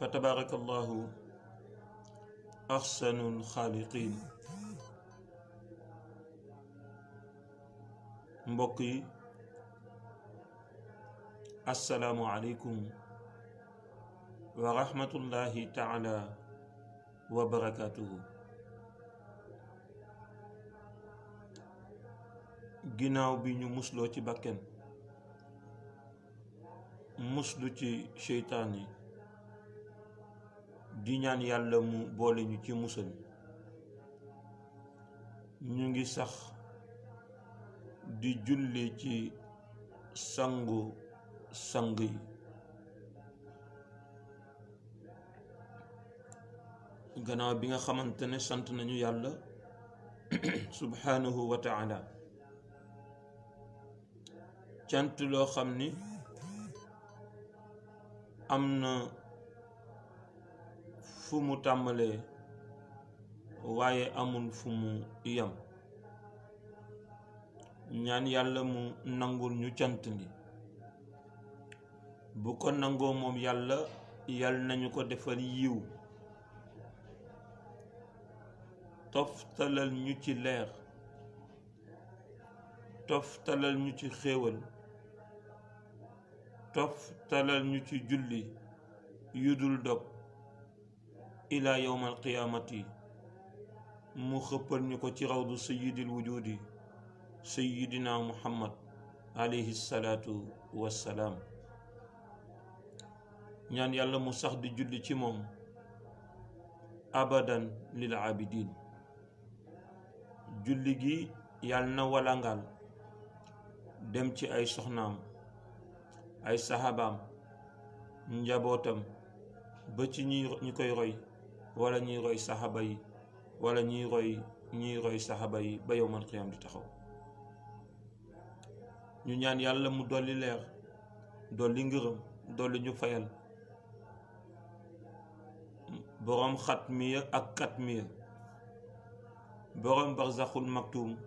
fa tabarakallahu ahsanul xaaliqiin. mbokk yi assalaamu aleykum wa rahmatullahi taala wa barakaatuhu. ginnaaw bi ñu musloo ci bakken muslu ci seytaan yi di ñaan yàlla mu boole ñu ci musal, ñu ngi sax di julli ci sangu sang yi, gannaaw bi nga xamante ne sant nañu yàlla subhanahu wa taala cant loo xam ni am na fu mu tàmbalee waaye amul fu mu yam. ñaan yàlla mu nangul ñu cant gi, bu ko nangoo moom yàlla nañu ko defal yiw, toftalal ñu ci leer, toftalal ñu ci xéewal, toftalal ñu ci julli yu dul dog ila yawmal qiyaamati, mu xëppal ñu ko ci rawdu sayyidil wujudi sayyidina muhammad alayhi salaatu wassalaam. ñaan yàlla mu sax di julli ci moom abadan lil abidin. julli gi yàlla na walangal dem ci ay soxnaam, ay sahabaam, njabootam, ba ci ñi koy roy wala ñiy roy sahaba yi wala ñiy roy sahaba yi ba yowmal qiyaam di taxaw. ñu ñaan yàlla mu dolli leer, dolli ngërëm, dolli ñu fayal boroom xatmiya ak katmiya, boroom barzaxul maktum,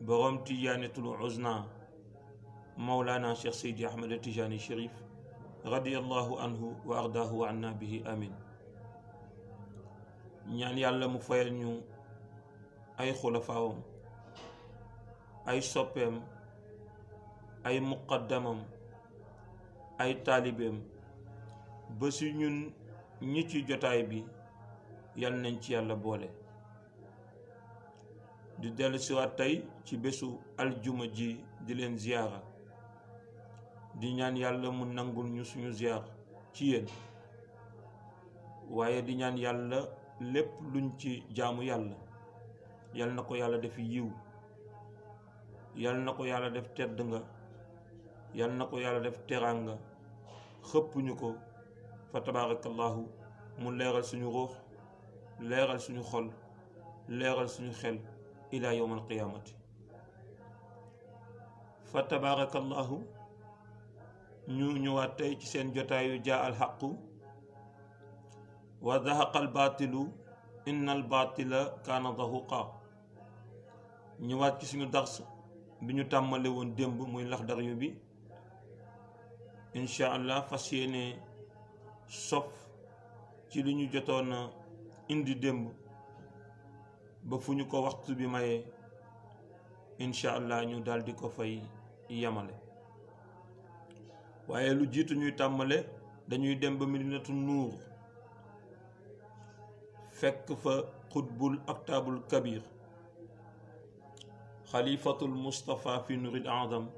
boroom tijaanatul uzna, mawlana cheikh seydi ahmad tijani sharif radiyallahu anhu wa ardaahu wa anna bihi amin. ñaan yàlla mu fayal ñu ay xulafaawam, ay soppeem, ay muqaddamam, ay taalibeem, ba si ñun ñi ci jotaay bi yal nañ ci yàlla boole. di dellu siwaat tey ci bésu aljuma ji di leen ziyaara, di ñaan yàlla mu nangul ñu suñu ziyaar ci yéen, waaye di ñaan yàlla lépp luñ ci jaamu yàlla yal na ko yàlla def yiw, yal na ko yàlla def tedd nga, yal na ko yàlla def teraanga, xëpp ñu ko fa tabarakallahu, mu leeral suñu ruux, leeral suñu xol, leeral suñu xel ila yawmal qiyaamati. fa tabarakallahu, ñu ñëwaat tey ci seen jotaayu jaa al xaqu wa zahaqa al baatilu inna al baatila kaana zahuqa. ñëwaat ci suñu dars bi ñu tàmmale woon démb muy laxdar yu bi, incha allah fas yéene sof ci li ñu jotoon a indi démb ba fu ñu ko waxtu bi mayee incha allah ñu daal di ko fay yamale. waaye lu jiitu ñuy tàmmale dañuy dem ba Madinatu Nuur fekk fa xutbul aktaabul kabir, xalifatul Mustafa fi nuril azam,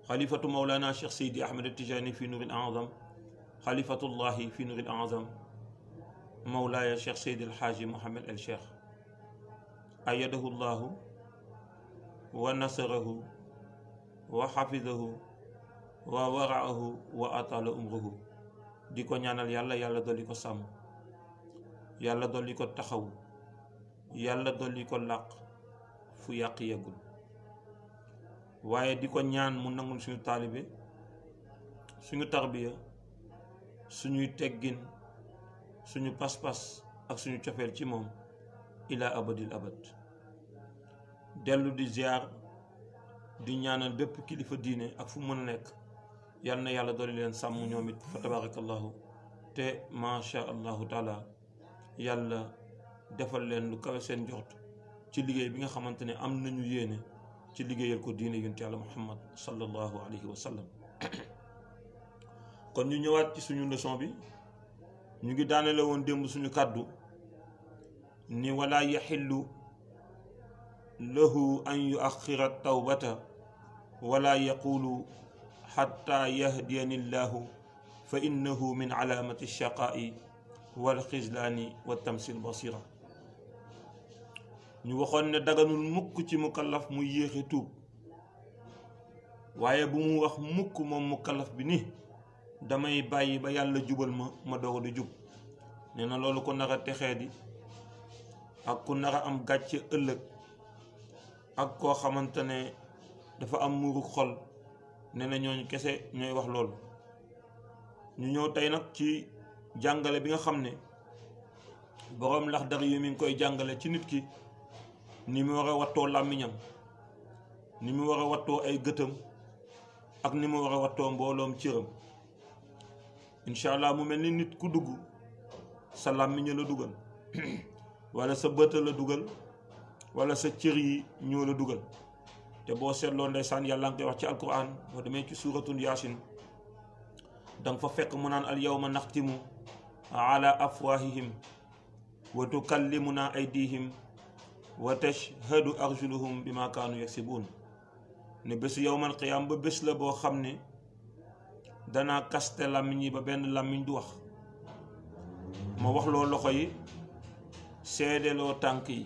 xalifatu mawlana cheikh seydi ahmad tijani fi nuril azam, xalifatullahi fi nuril azam, mawlaaya cheikh seydi alxaaji Mohamed el Cheikh ayadahu llahu wa nasarahu wa xafidahu wa waraahu wa atala umruhu. di ko ñaanal yàlla dolli ko sàmm, yàlla dolli ko taxaw, yàlla dolli ko làq fu yàq yeggul. waaye di ko ñaan mu nangul suñu taalibe, suñu tarbiya, suñuy teggin, suñu pas-pas ak suñu cofeel ci moom ila abadil abad. dellu di ziar di ñaanal bépp kilifa diine ak fu mën a nekk yal na yàlla doole leen sàmm ñoom it fa tabarakallahu te macha allahu taala yàlla defal leen lu kawe seen njort ci liggéey bi nga xamante ne am nañu yéene ci liggéeyal ko diine yonent yàlla muhammad sallallahu alayhi wa sallam. kon ñu ñëwaat ci suñu leçon bi, ñu ngi daanele woon démb suñu kàddu ni wala yaxillu lahu an yuaxira tawbata wala yaqulu xatta yahdiyani llahu fa innahu min alaamati shaqaa'i wal xizlaani wa tamsil basira. ñu waxoon ne daganul mukk ci mukallaf mu yéexe tuub, waaye bu mu wax mukk moom mukallaf bi ni damay bàyyi ba yàlla jubal ma doog di jub. nee na loolu ko nar a texee di ak ku nar a am gàcce ëllëg ak koo xamante ne dafa am muurug xol, nee na ñooñu kese ñooy wax loolu. ñu ñëw tey nag ci jàngale bi nga xam ne boroom Laxdari yi mi ngi koy jàngale ci nit ki ni mu war a wattoo làmmiñam, ni mu war a wattoo ay gëtam, ak ni mu war a wattoo mbooloom cëram. incha allah mu mel ni nit ku dugg sa làmmiñ la dugal wala sa bët la dugal wala sa cër yi ñoo la dugal. te boo seetloo ndeysaan yàlla nga koy wax ci alquran, boo demee ci suuratul yaasin danga fa fekk mu naan al yawma naxtimu ala afwahihim wa tukallimuna aydihim wa tashhadu arjuluhum bima kaanu yaksibuun. ne bésu yawmal qiyaam ba bés la boo xam ne danaa kaste làmmiñ yi ba benn làmmiñ du wax. ma wax loo loxo yi, seedeloo tànk yi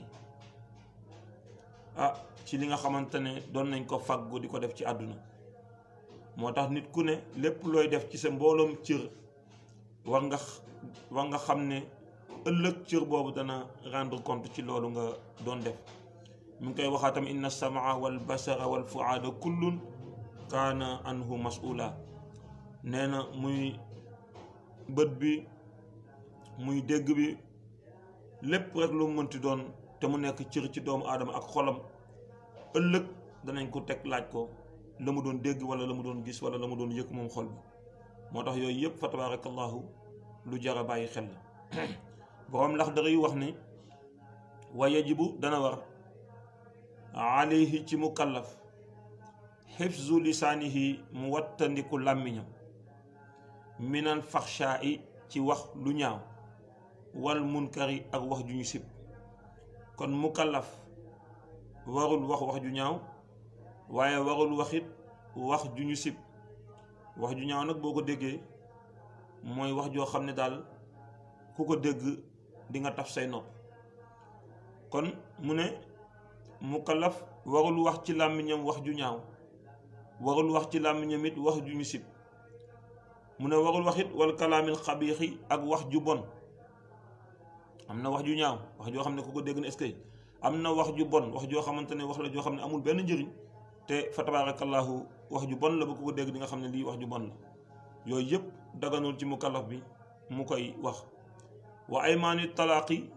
ci li nga xamante ne doon nañ ko fàggu di ko def ci àdduna. moo tax nit ku ne lépp looy def ci sa mbooloom cër war nga xam ne ëllëg cër boobu dana rendre compte ci loolu nga doon def. mi ngi koy waxaatam inna samaa wal basara wal fuaada kullun kaana anhu mas'ula. nee na muy bët bi muy dégg bi lépp rek lu mënti doon te mu nekk cër ci doomu aadama ak xolam, ëllëg danañ ko teg laaj ko la mu doon dégg wala la mu doon gis wala la mu doon yëg moom xol bi. moo tax yooyu yëpp fa tabarakallahu lu jar a bàyyi xel la. boroom Laxdari yu wax ni wa yajibu dana war alayhi ci mukallaf xifzu lisaanihi mu wattandiku làmmiñam minal faxshaa i ci wax lu ñaaw wal munkari ak wax ju ñu sib. kon mukallaf warul wax ju ñaaw, waaye warul waxit wax ju ñu sib. wax ju ñaaw nag boo ko déggee mooy wax joo xam ne daal ku ko dégg di nga taf say nopp. kon mu ne mukallaf warul wax ci làmmiñam wax ju ñaaw, warul wax ci làmmiñam it wax ju ñu sib. mu ne warul wax it wal kalaamil xabiixi ak wax ju bon. am na wax ju ñaaw, wax joo xam ne ku ko dégg na est-ce que am na wax ju bon, wax joo xamante ne wax la joo xam ne amul benn njëriñ, te fa tabarakallahu wax ju bon la ba ku ko dégg di nga xam ne lii wax ju bon la. yooyu yëpp daganul ci mukallaf bi mu koy wax. wa aymaani talaaqi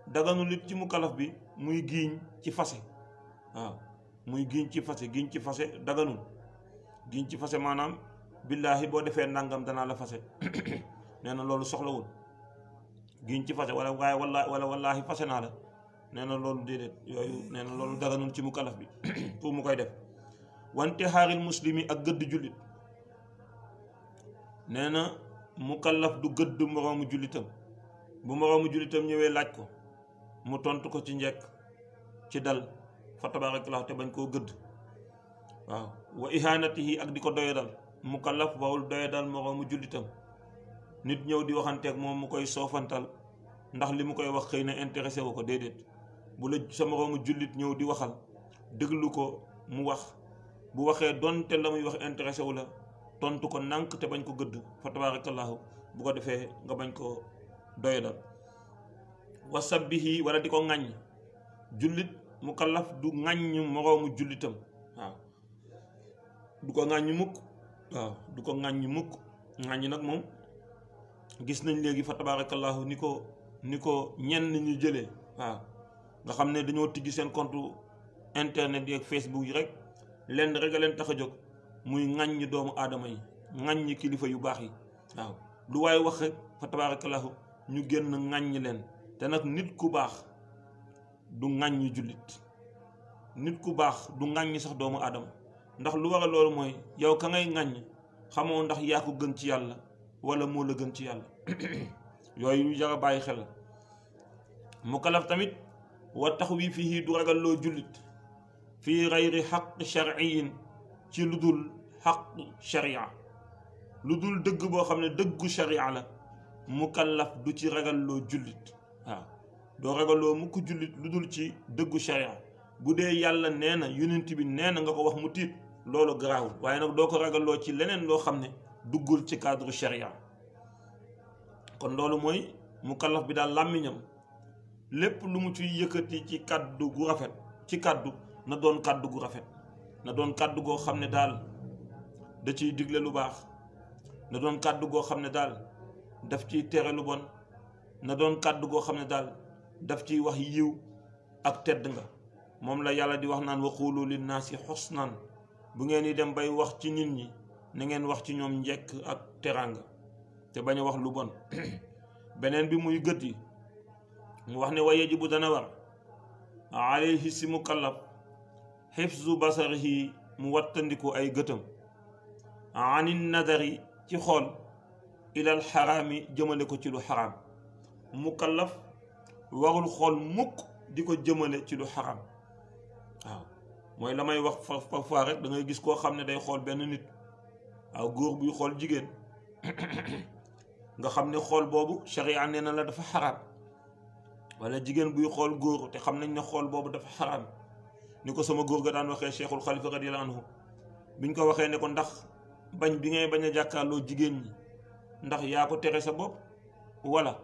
daganul it ci mukallaf bi muy giiñ ci fase. waaw muy giiñ ci fase, giiñ ci fase daganul. giiñ ci fase maanaam billaahi boo defee nangam danaa la fase nee na loolu soxlawul. giiñ ci fase wala waaye wallaahi fase naa la, nee na loolu déedéet, yooyu nee na loolu daganul ci mukallaf bi pour mu koy def. wante xaaril muslimi ak gëdd jullit. nee na mukallaf du gëdd moroomu jullitam. bu moroomu jullitam ñëwee laaj ko mu tontu ko ci njekk ci dal fa tabarakallah te bañ koo gëdd. waaw wa ihanatihi ak di ko doyadal. mukallaf bawul doyadal moroomu jullitam. nit ñëw di waxanteeg moom mu koy soofantal ndax li mu koy wax xëy na intéressé wu ko, déedéet. bu la sa moroomu jullit ñëw di waxal déglu ko mu wax, bu waxee donte la muy wax intéressé wu la, tontu ko nànk te bañ ko gëdd fa tabarakallahu. bu ko defee nga bañ ko doyadal. wa sabbihi wala di ko ŋàññ. jullit mukallaf du ŋàññ moroomu jullitam. waaw du ko ŋàññ mukk. waaw du ko ŋàññ mukk. ŋàññ nag moom gis nañ léegi fa tabarakallahu ni ko ñenn ñu jëlee. waaw nga xam ne dañoo tijji seen compte internet yi ak Facebook yi rek lenn rek a leen tax a jóg muy ŋàññ doomu aadama yi. ŋàññi kilifa yu baax yi waaw lu waaye wax rek fa tabarakallahu ñu génn ŋàññi leen te nag nit ku baax du ŋàññi jullit nit ku baax du ŋàññi sax doomu aadama ndax lu war a loolu mooy yow ka ngay ŋàññ xamoo ndax yaa ko gën ci yàlla wala moo la gën ci yàlla yooyu yu jara bàyyi xel mukallaf tamit wa taxwiifihi du ragal loo jullit fii gayri xaq sharciyin ci lu dul xaq sharia lu dul dëgg boo xam ne dëggu sharia la mukallaf du ci ragal loo jullit waaw doo ragaloo mukk jullit lu dul ci dëggu sharia bu dee yàlla nee na yonent bi nee na nga ko wax mu tiit loolu garaawul waaye nag doo ko ragaloo ci leneen loo xam ne duggul ci cadre sharia kon loolu mooy mukallaf bi daal làmmiñam lépp lu mu ciy yëkkati ci kàddu gu rafet ci kàddu na doon kàddu gu rafet na doon kàddu goo xam ne daal da ciy digle lu baax na doon kàddu goo xam ne daal daf ciy tere lu bon na doon kàddu goo xam ne daal daf ciy wax yiw ak tedd nga moom la yàlla di wax naan wa quulu linnaasi xusnan bu ngeen di dem bay wax ci nit ñi na ngeen wax ci ñoom njekk ak teranga te bañ a wax lu bon beneen bi muy gët yi mu wax ne wa yajibu dana war alayhi si mukallaf xifzu basarihi mu wattandiku ay gëtam anin nadari ci xool ilal xaraami jëmale ko ci lu xaraam mukallaf warul xool mukk di ko jëmale ci lu xaraam waaw mooy la may wax parfois rek da ngay gis koo xam ne day xool benn nit waaw góor buy xool jigéen nga xam ne xool boobu sharia nee na la dafa xaraam wala jigéen buy xool góor te xam nañ ne xool boobu dafa xaraam ni ko sama góor ga daan waxee cheikhul xalifa radiyallahu anhu biñ ko waxee ne ko ndax bañ bi ngay bañ a jàkkaarloo jigéen ñi ndax yaa ko tere sa bopp wala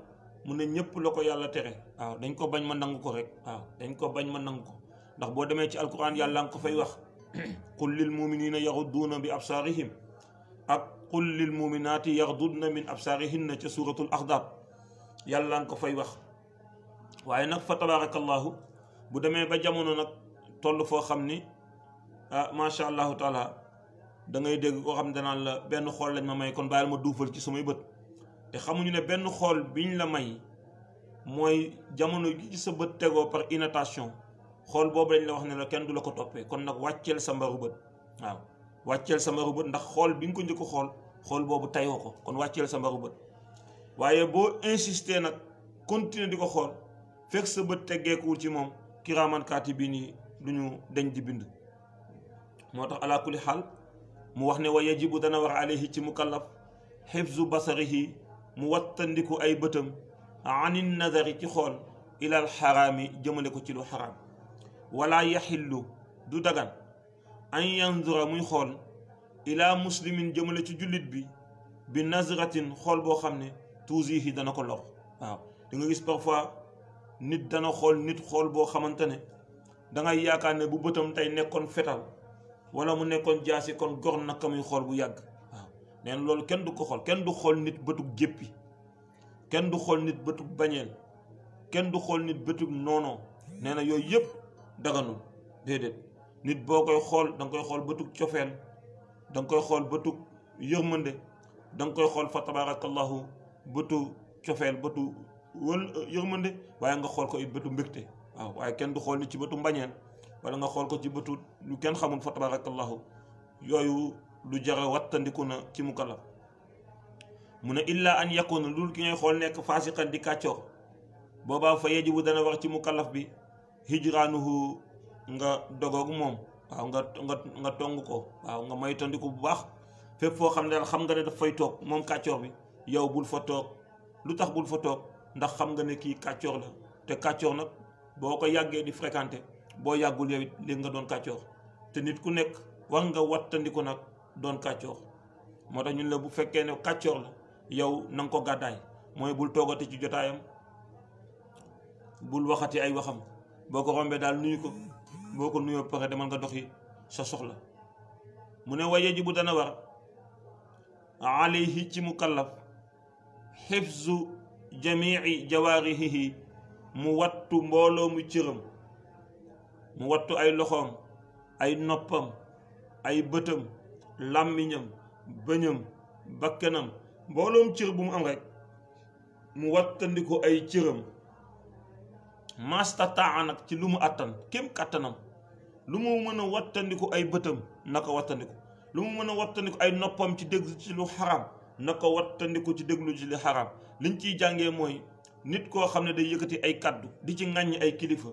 mu ne ñëpp la ko yàlla tere waaw dañ ko bañ ma nangu ko rek waaw dañ ko bañ ma nangu ko ndax boo demee ci alquran yàlla nga ko fay wax qul lil muminina yaxudduuna bi absaarihim ak qul lil muminaati yaxdudna min absaarihinna ca suratul axdaab yàlla nga ko fay wax waaye nag fa tabarakallahu bu demee ba jamono nag toll foo xam ni macha allahu taala da ngay dégg koo xam ne danaan la benn xool lañ ma may kon bàyyil ma duufal ci samay bët te xamuñu ne benn xool biñ la may mooy jamono gi ci sa bët tegoo par inattention xool boobu lañ la wax ne la kenn du la ko toppee kon nag wàcceel sa mbaru bët waaw wàcceel sa mbaru bët ndax xool bi nga ko njëkk xool boobu tayoo ko kon wàcceel sa mbaru bët waaye boo insister nag continuer di ko xool fekk sa bët teggeekuwul ci moom kiraaman kaatibiin yi duñu deñ di bind moo tax ala kulli xaal mu wax ne wa yajibu dana war alayhi ci mukallaf xifzu basarihi mu wattandiku ay bëtam anin nadari ci xool ilal xaraami jëmale ko ci lu xaraam wala yaxillu du dagan an yanzura muy xool ilaa muslimin jëmale ci jullit bi nazratin xool boo xam ne tuusihi dana ko lor waaw da nga gis parfois nit dana xool nit xool boo xamante ne dangay yaakaar ne bu bëtam tey nekkoon fetal wala mu nekkoon jaasi kon gor naka muy xool bu yàgg waaw nee na loolu kenn du ko xool kenn du xool nit bëtug jéppi kenn du xool nit bëtug bañeel kenn du xool nit bëtug noonoo nee na yooyu yëpp daganul déedéet nit boo koy xool da nga koy xool bëtug cofeel da nga koy xool bëtug yërmande da nga koy xool fa tabarakallahu bëtu cofeel bëtu wël yërmande waaye nga xool ko it bëtu mbégte waaw waaye kenn du xool nit ci bëtu mbañeel wala nga xool ko ci bëtu lu kenn xamul fa tabarakallahu yooyu lu jara wattandiku na ci mukallaf mu ne illa an yakuna lul ki ngay xool nekk faasiqan di kàccoor boobaa fa yajibu dana wax ci mukallaf bi hijraanuhu nga dogoog moom waaw nga tong ko waaw nga moytandiku bu baax fépp foo xam ne daal xam nga ne daf fay toog moom kàccoor bi yow bul fa toog lu tax bul fa toog ndax xam nga ne kii kàccoor la te kàccoor nag boo ko yàggee di fréquenté boo yàggul yow it léegi nga doon kàccoor te nit ku nekk war nga wattandiku nag doon kàccoor moo tax ñun la bu fekkee ne kàccoor la yow na nga ko gàddaay mooy bul toogati ci jotaayam bul waxati ay waxam boo ko rombee daal nuyu ko boo ko nuyoo pare demal nga doxi sa soxla mu ne wa yajibu dana war alayhi ci mukallaf xifzu jamii jawaarihihi mu wattu mbooloo mu cëram mu wattu ay loxoom ay noppam ay bëtam làmmiñam bëñam bakkanam mbooloom cër bu mu am rek mu wattandiku ay cëram mastataa nag ci lu mu attan kem kàttanam lu mu mën a wattandiku ay bëtam na ko wattandiku lu mu mën a wattandiku ay noppam ci déglu ci lu xaram na ko wattandiku ci déglu ci li xaram. liñ ciy jàngee mooy nit koo xam ne day yëkkati ay kaddu di ci ŋàññi ay kilifa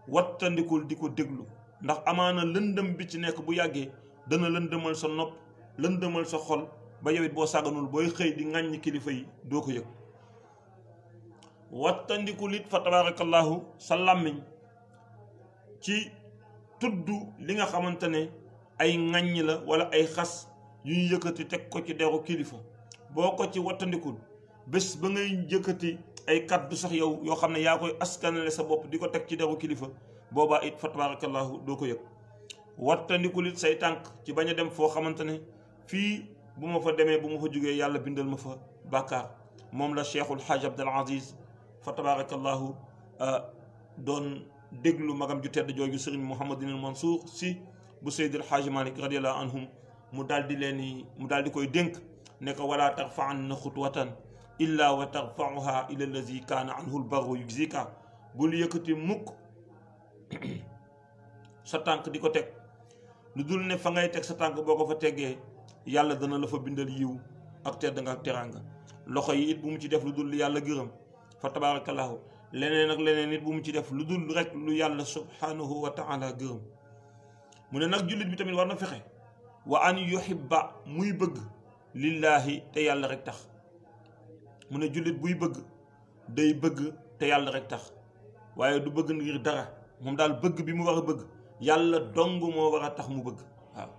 wattandikul di ko déglu ndax amaana lëndëm bi ci nekk bu yàggee dana lëndëmal sa nopp lëndëmal sa xol ba yow it boo sàgganul booy xëy di ŋàññi kilifa yi doo ko yëg. wattandikul it fa tabarakallahu sa làmmiñ ci tudd li nga xamante ne ay ŋàññi la wala ay xas yu ñu yëkkati teg ko ci deru kilifa boo ko ci wattandikul bés ba ngay yëkkati ay kaddu sax yow yoo xam ne yaa koy askanale sa bopp di ko teg ci deru kilifa boobaa it fa tabarakallahu doo ko yëg. wattandikul it say tànk ci bañ a dem foo xamante ne fii bu ma fa demee bu ma fa jógee yàlla bindal ma fa bàkkaar moom la Cheikhul Hajj Abdul Aziz fa tabarakallahu doon déglu magam ju tedd jooju Sëriñ Mouhamadinil Mansour si bu Seydil Hajj Malik radiallahu anhum mu daal di koy dénk ne ko wala tarfa'anna xutwatan illa wa tarfa'uha ila allazi kaana anhu lbarru yujzika bul yëkkati mukk sa tànk di ko teg lu dul ne fa ngay teg sa tànk boo ko fa teggee yàlla dana la fa bindal yiw ak tedd nga ak teraanga. loxo yi it bu mu ci def lu dul yàlla gërëm fa tabarakallahu leneen ak leneen it bu mu ci def lu dul rek lu yàlla subhanahu wa taala gërëm. mu ne nag jullit bi tamit war na fexe wa an yuhibba muy bëgg lillaahi te yàlla rek tax. mu ne jullit buy bëgg day bëgg te yàlla rek tax waaye du bëgg ngir dara moom daal bëgg bi mu war a bëgg yàlla dong moo war a tax mu bëgg. waaw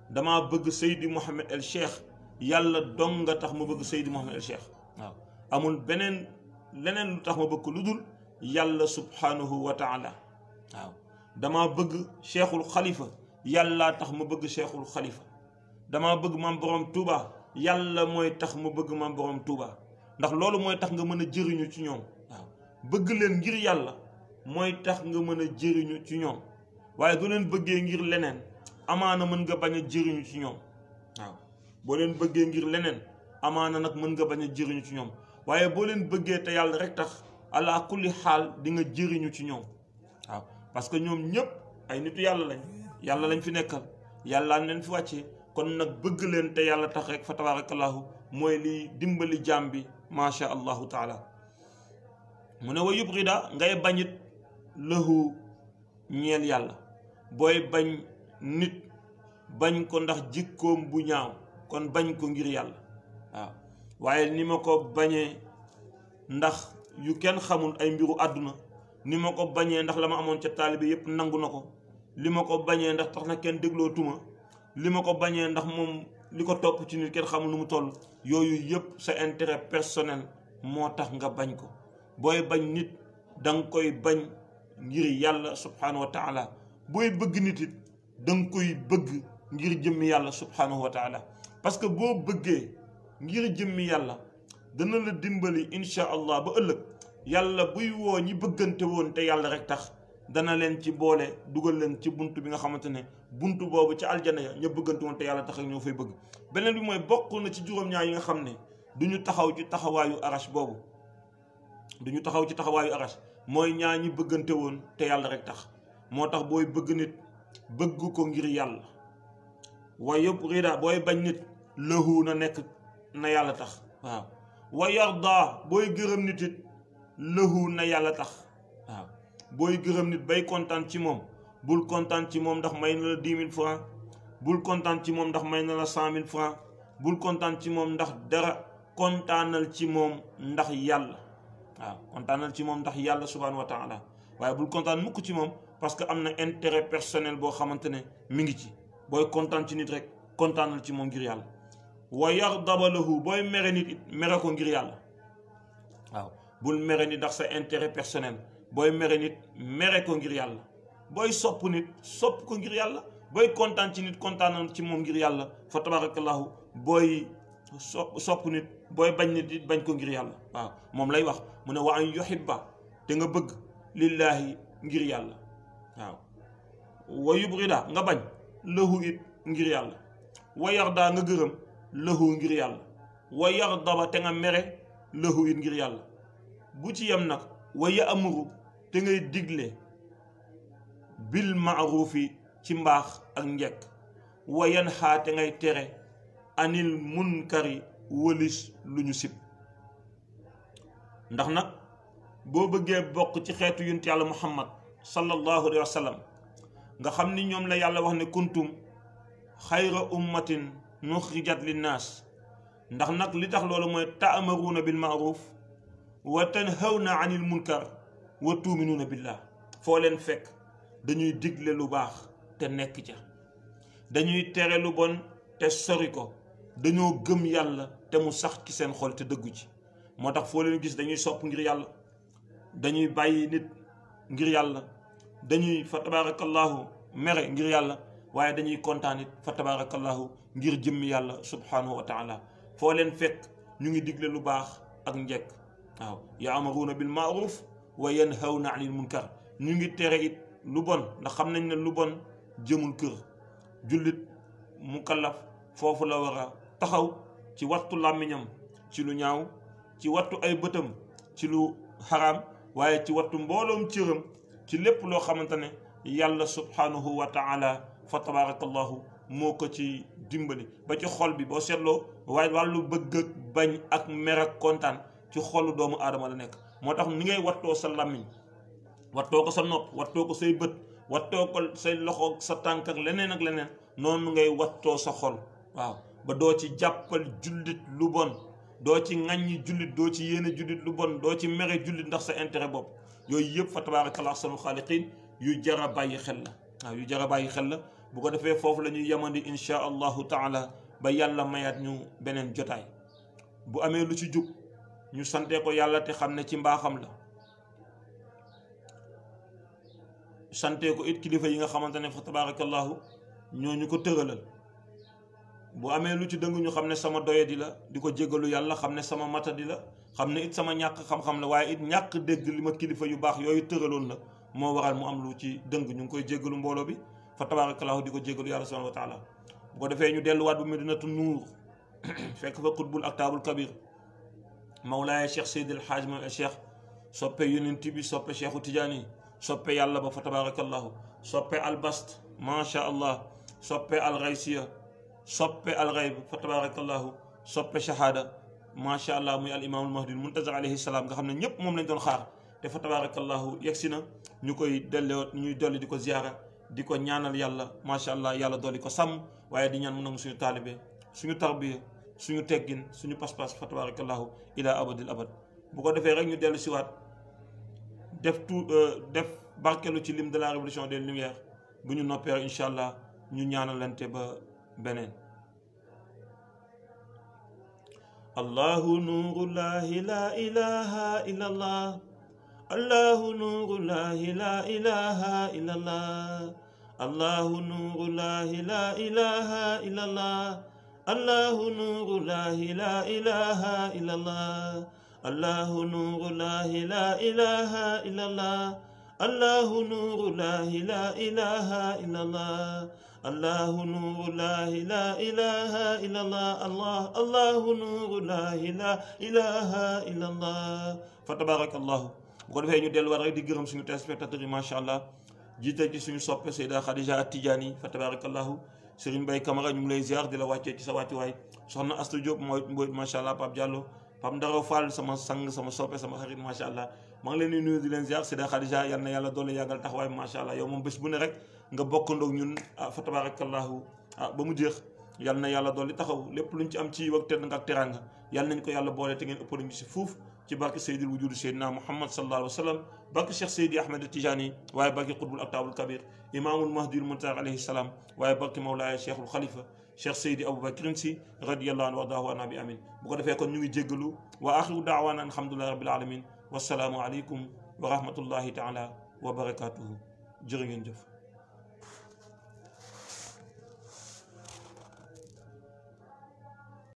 damaa bëgg Seydi Mouhamed El Cheikh yàlla dong nga tax ma bëgg Seydi Mouhamed El Cheikh. waaw amul leneen lu tax ma bëgg lu dul yàlla subhanahu wa taala. waaw damaa bëgg Cheikhul Khalifa yàlla tax ma bëgg Cheikhul Khalifa. damaa bëgg maam borom Touba yàlla mooy tax ma bëgg maam borom Touba. ndax loolu mooy tax nga mën a jëriñu ci ñoom. waaw bëgg leen ngir yàlla mooy tax nga mën a jëriñu ci ñoom waaye doo leen bëggee ngir leneen amaana mën nga bañ a jëriñu ci ñoom. waaw boo leen bëggee ngir leneen amaana nag mën nga bañ a jëriñu ci ñoom waaye boo leen bëggee te yàlla rek tax ala kulli xaal di nga jëriñu ci ñoom. waaw parce que ñoom ñëpp ay nitu yàlla lañ fi nekkal yàlla leen fi wàccee kon nag bëgg leen te yàlla tax rek fa tabarakallahu mooy liy dimbali jaam bi macha allahu taala. mu ne wa yubrida ngay bañit lahu ñeel yàlla booy bañ nit bañ ko ndax jikkoom bu ñaaw kon bañ ko ngir yàlla. waaw waaye ni ma ko bañee ndax yu kenn xamul ay mbiru àdduna ni ma ko bañee ndax la ma amoon ca taalibe yépp nangu na ko li ma ko bañee ndax tax na kenn dégloo tuma li ma ko bañee ndax moom li ko topp ci nit kenn xamul nu mu toll yooyu yëpp sa intérêt personnel moo tax nga bañ ko. booy bañ nit danga koy bañ ngir yàlla subhanahu wa taala booy bëgg nit it danga koy bëgg ngir jëmmi yàlla subhanahu wa taala parce que boo bëggee ngir jëmmi yàlla dana la dimbali insha allah ba ëllëg yàlla buy woo ñi bëggante woon te yàlla rek tax dana leen ci boole dugal leen ci bunt bi nga xamante ne bunt boobu ci aljana ya ña bëggante woon te yàlla tax ak ñoo fay bëgg. beneen bi mooy bokk na ci juróom-ñaar yi nga xam ne duñu taxaw ci taxawaayu arash boobu duñu taxaw ci taxawaayu arash mooy ñaar ñi bëggante woon te yàlla rek tax. moo tax booy bëgg nit bëgg ko ngir yàlla wa yubrida booy bañ nit lahu na nekk na yàlla tax. waaw wa yarda booy gërëm nit it lahu na yàlla tax. waaw booy gërëm nit bay kontaan ci moom bul kontaan ci moom ndax may na la 10 000 francs bul kontaan ci moom ndax may na la 100 000 francs bul kontaan ci moom ndax dara kontaanal ci moom ndax yàlla. waaw kontaanal ci moom ndax yàlla subhanahu wa taala waaye bul kontaan mukk ci moom parce que am na intérêt personnel boo xamante ne mi ngi ci. booy kontaan ci nit rek kontaanal ci moom ngir yàlla. wa yardaba lahu booy mere nit it mere ko ngir yàlla. waaw bul mere nit ndax sa intérêt personnel booy mere nit mere ko ngir yàlla. booy sopp nit sopp ko ngir yàlla booy kontaan ci nit kontaanal ci moom ngir yàlla fa tabarakallahu booy sopp nit booy bañ nit it bañ ko ngir yàlla. waaw moom lay wax mu ne wa an yuhibba te nga bëgg lillaahi ngir yàlla. waaw wa yubrida nga bañ lahu it ngir yàlla wa yarda nga gërëm lahu ngir yàlla. wa yaghdaba te nga mere lahu it ngir yàlla. bu ci yem nag wa ya'muru te ngay digle bil ma'rufi ci mbaax ak njekk wa yanha te ngay tere anil munkari wëlis lu ñu sib. ndax nag boo bëggee bokk ci xeetu yonent yàlla muhammad sallallahu alayhi wa sallam nga xam ni ñoom la yàlla wax ne kuntum xayra ummatin nuxrijat linnaas. ndax nag li tax loolu mooy ta'maruuna bil ma'ruf wa tanhawna anil munkar wa tuuminuuna billah. foo leen fekk dañuy digle lu baax te nekk ca, dañuy tere lu bon te sori ko, dañoo gëm yàlla te mu sax ci seen xol te dëggu ci. moo tax foo leen gis dañuy sopp ngir yàlla, dañuy bàyyi nit ngir yàlla, dañuy fa tabarakallahu mere ngir yàlla, waaye dañuy kontaan it fa tabarakallahu ngir jëmmi yàlla subhanahu wa taala. foo leen fekk ñu ngi digle lu baax ak njekk. waaw ya'muruuna bil ma'ruf wa yanhawna anil munkar. ñu ngi tere it lu bon, ndax xam nañ ne lu bon jëmul kër. jullit mukallaf foofu la war a taxaw ci wattu làmmiñam ci lu ñaaw, ci wattu ay bëtam ci lu xaraam, waaye ci wattu mbooloom cëram ci lépp loo xamante ne yàlla subhanahu wa taala fa tabarakallahu moo ko ci dimbali. ba ci xol bi boo seetloo waaye wàllu bëgg ak bañ ak mer ak kontaan ci xolu doomu aadama la nekk. moo tax ni ngay wattoo sa làmmiñ, wattoo ko sa nopp, wattoo ko say bët, wattoo ko say loxo sa tànk ak leneen ak leneen, noonu ngay wattoo sa xol. waaw ba doo ci jàppal jullit lu bon, doo ci ŋàññi jullit, doo ci yéene jullit lu bon, doo ci mere jullit ndax sa intérêt bopp. yooyu yëpp fa tabaarakallah ahsanul xaaliqiin yu jar a bàyyi xel la. waaw yu jar a bàyyi xel la. bu ko defee foofu la ñuy yemandi insha allahu taala ba yàlla mayaat ñu beneen jotaay. bu amee lu ci jub ñu santee ko yàlla te xam ne ci mbaaxam la. santee ko it kilifa yi nga xamante ne fa tabaarakallahu ñoo ñu ko tëralal. bu amee lu ci dëng ñu xam ne sama doyadi la, di ko jéggalu yàlla, xam ne sama matadi la, xam ne it sama ñàkk xam-xam la, waaye it ñàkk dégg li ma kilifa yu baax yooyu tëraloon la moo waral mu am lu ci dëng. ñu ngi koy jéggalu mbooloo bi fa tabarakallahu di ko jéggalu yàlla subhanahu wa taala. bu ko defee ñu delluwaat bu Medinatu Nuur fekk fa xutbul aktaabul kabir mawlaaya cheikh seydil haaj ma cheikh soppe yonent bi, soppe cheikhu tijaani, soppe yàlla ba fa tabarakallahu, soppe albast macha allah, soppe alxaysiya, soppe alxayb fa tabarakallahu, soppe shahada macha allah, muy al imaamul mahdi muntazar alayhi salaam nga xam ne ñëpp moom lañ doon xaar. te fa tabarakallahu yegsi na, ñu koy delloo, ñuy dolli di ko ziyaara, di ko ñaanal yàlla macha allah, yàlla dolli ko sàmm, waaye di ñaan mu nangu suñu taalibe, suñu tarbiya, suñu teggin, suñu pas-pas fa tabarakallahu ila abadil abad. bu ko defee rek ñu dellu siwaat def barkelu ci lim de la révolution des lumières. bu ñu noppee rek incha allah ñu ñaanalante ba beneen. allahu nurullahi la ilaha illallah, allahu nurullahi la ilaha illallah, allahu nurullahi la ilaha illallah, allahu nurullahi la ilaha illallah, allahu nurullahi la ilaha illallah, allahu nurullahi la ilaha illallah, allahu nurullahi la ilaha illallah, allah allahu nurullahi la ilaha illallah. fa tabarakallahu. bu ko defee ñu delluwaat rek di gërëm suñu téléspectateurs yi macha allah, jiital ci suñu soppe Seyda Khadija Tidiane fa tabarakallahu. Serigne Mbaye Camara ñu ngi lay ziar di la wàccee ci sa wàccuwaay. soxna Astou Diop mooy Mbodj macha allah, Pape Diallo, Pape Ndaro Fall sama sang, sama soppe, sama xarit macha allah. maa ngi leen di nuyu di leen ziar. Seyda Khadija yal na yàlla doole yàggal taxawaay macha allah. yow moom bés bu ne rek nga bokkandoog ñun fa tabarakallahu ba mu jeex. yal na yàlla doole taxaw lépp luñ ci am ci wak tedd nga ak teranga yal nañ ko yàlla boole te ngeen ëpp nañu si fuuf ci barke Seydil Wujudu Seydina Muhammad sallallahu alayhi wa sallam, barke Cheikh Seydi Ahmed Tijani, waaye barke Qutbul Aktaabul Kabir imaamul Mahdi Muntazar alayhi salaam, waaye barke Mawlaaya Cheikhul Khalifa Cheikh Seydi Aboubacrine Sy radiyallahu anhu wa ardaahu anna bi amin. bu ko defee kon ñu ngi jéggalu wa axiru daawaana alhamdulillahi rabbil alamin. wassalaamu aleykum wa rahmatullahi taala wa barakatuhu. jërë ngeen jëf.